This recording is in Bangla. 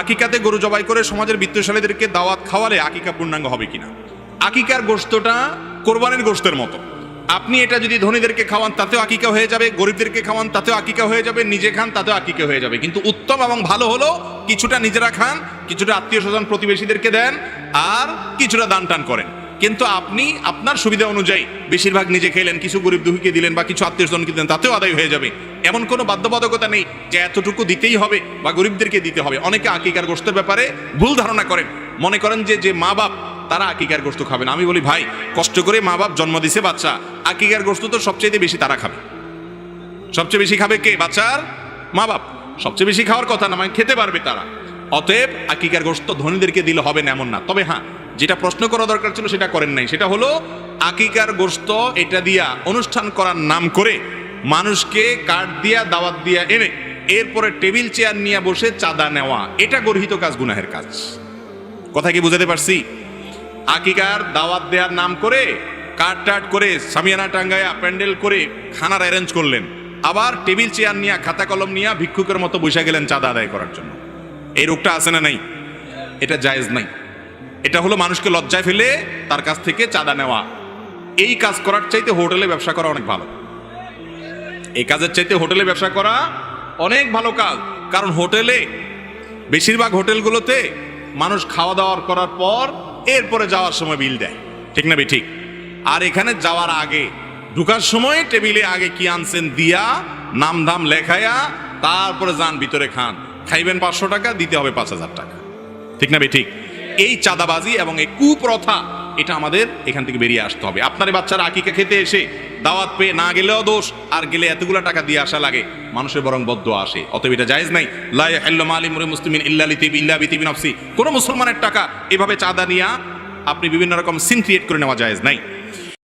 আকিকাতে গরু জবাই করে সমাজের বিত্তশালীদেরকে দাওয়াত খাওয়ালে আকিকা পূর্ণাঙ্গ হবে কিনা। আকিকার গোশতটা কোরবানির গোশতের মতো, আপনি এটা যদি ধনীদেরকে খাওয়ান তাতেও আকিকা হয়ে যাবে, গরিবদেরকে খাওয়ান তাতেও আকিকা হয়ে যাবে, নিজে খান তাতেও আকিকা হয়ে যাবে। কিন্তু উত্তম এবং ভালো হলো কিছুটা নিজেরা খান, কিছুটা আত্মীয় স্বজন প্রতিবেশীদেরকে দেন, আর কিছুটা দান টান করেন। কিন্তু আপনি আপনার সুবিধা অনুযায়ী বেশিরভাগ নিজে খেলেন, কিছু গরিব দুঃখীকে দিলেন বা কিছু আত্মীয় স্বজনকে দিলেন, তাতেও আদায় হয়ে যাবে। এমন কোনো বাধ্যবাধকতা নেই যে এতটুকু দিতেই হবে বা গরিবদেরকে দিতে হবে। অনেকে আকিকার গোশতের ব্যাপারে ভুল ধারণা করেন, মনে করেন যে মা বাপ তারা আকিকার গোশত খাবেন। আমি বলি ভাই, কষ্ট করে মা বাপ জন্ম দিছে বাচ্চা, আকিকার গোশত তো সবচেয়ে বেশি তারা খাবে। সবচেয়ে বেশি খাবে কে? বাচ্চার মা বাপ। সবচেয়ে বেশি খাওয়ার কথা না, মানে খেতে পারবে তারা। অতএব আকিকার গোশত ধনীদেরকে দিলে হবে না এমন না। তবে হ্যাঁ, যেটা প্রশ্ন করা দরকার ছিল সেটা করেন নাই, সেটা হলো আকিকার গোশত এটা দিয়া অনুষ্ঠান করার নাম করে মানুষকে কার্ড দিয়া দাওয়াত দিয়া এনে এরপরে টেবিল চেয়ার নিয়ে বসে চাঁদা নেওয়া, এটা গর্হিত কাজ, গুনাহের কাজ। কথা কি বুঝাতে পারছি? আকিকার দাওয়াত দেওয়ার নাম করে কার্ড টাট করে সামিয়ানা টাঙ্গায়া প্যান্ডেল করে খানার অ্যারেঞ্জ করলেন, আবার টেবিল চেয়ার নিয়ে খাতা কলম নিয়ে ভিক্ষুকের মতো বসে গেলেন চাঁদা আদায় করার জন্য। এই রোগটা আছে না নাই? এটা জায়েজ নাই। এটা হলো মানুষকে লজ্জায় ফেলে তার কাছ থেকে চাঁদা নেওয়া। এই কাজ করার চাইতে হোটেলে ব্যবসা করা অনেক ভালো। এই কাজের চাইতে হোটেলে ব্যবসা করা অনেক ভালো কাজ। কারণ হোটেলে, বেশিরভাগ হোটেলগুলোতে মানুষ খাওয়া দাওয়া করার পর এরপরে যাওয়ার সময় বিল দেয়, ঠিক না ঠিক? আর এখানে যাওয়ার আগে ঢুকার সময় টেবিলে আগে কি আনছেন দিয়া নাম ধাম লেখায়া তারপরে যান ভিতরে খান। খাইবেন 500 টাকা, দিতে হবে 5000 টাকা, ঠিক না ঠিক? এই চাঁদাবাজি এবং এই কুপ্রথা, এটা আমাদের এখান থেকে বেরিয়ে আসতে হবে। আপনার বাচ্চারা আকিকা খেতে এসে দাওয়াত পেয়ে না গেলেও দোষ, আর গেলে এতগুলো টাকা দিয়ে আসা লাগে, মানুষের বরং বদদোয়া আসে। অতএব এটা জায়েজ নাই। লা ইয়াহিল্লু মালি মুসলিমিন ইল্লা লিতিব ইল্লা বিতিবি নাফসি। কোন মুসলমানের টাকা এভাবে চাঁদা নিয়ে আপনি বিভিন্ন রকম সিন ক্রিয়েট করে নেওয়া জায়েজ নাই।